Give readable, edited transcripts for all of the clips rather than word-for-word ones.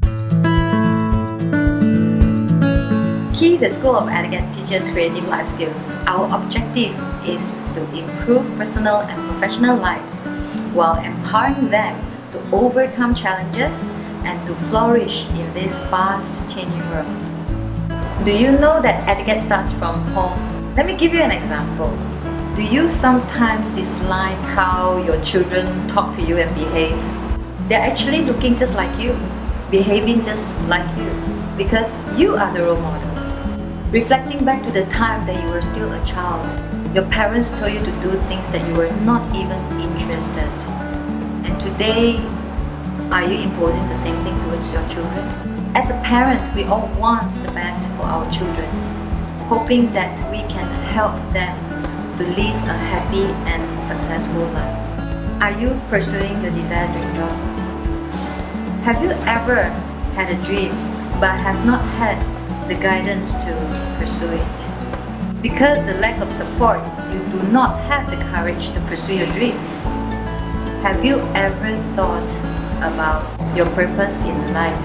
Key, the School of Etiquette teaches creative life skills. Our objective is to improve personal and professional lives while empowering them to overcome challenges and to flourish in this fast-changing world. Do you know that etiquette starts from home? Let me give you an example. Do you sometimes dislike how your children talk to you and behave? They're actually looking just like you, behaving just like you, because you are the role model. Reflecting back to the time that you were still a child, your parents told you to do things that you were not even interested. And today, are you imposing the same thing towards your children? As a parent, we all want the best for our children, hoping that we can help them to live a happy and successful life. Are you pursuing your desired dream job? Have you ever had a dream but have not had the guidance to pursue it? Because the lack of support, you do not have the courage to pursue your dream. Have you ever thought about your purpose in life?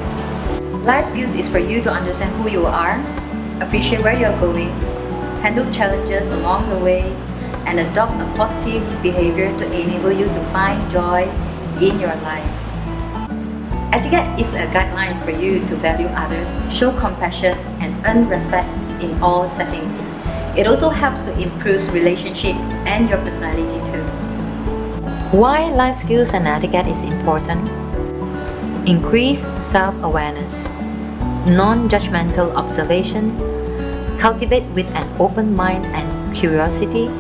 Life skills is for you to understand who you are, appreciate where you're going, handle challenges along the way, and adopt a positive behavior to enable you to find joy in your life. Etiquette is a guideline for you to value others, show compassion, and earn respect in all settings. It also helps to improve relationship and your personality too. Why life skills and etiquette is important? Increase self-awareness, non-judgmental observation, cultivate with an open mind and curiosity,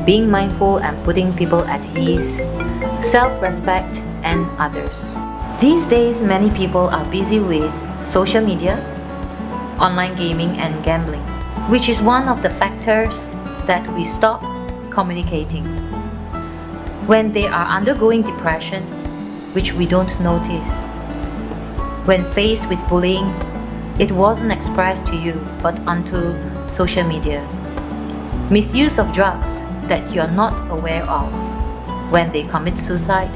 being mindful and putting people at ease, self-respect, and others. These days, many people are busy with social media, online gaming, and gambling, which is one of the factors that we stop communicating. When they are undergoing depression, which we don't notice. When faced with bullying, it wasn't expressed to you but onto social media. Misuse of drugs that you're not aware of. When they commit suicide,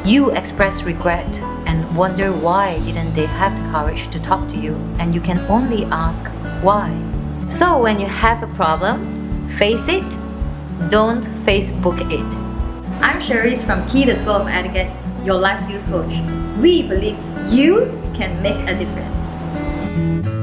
you express regret and wonder why didn't they have the courage to talk to you, and you can only ask why. So when you have a problem, face it, don't Facebook it. I'm Cherise from Key, the School of Etiquette, your life skills coach. We believe you can make a difference.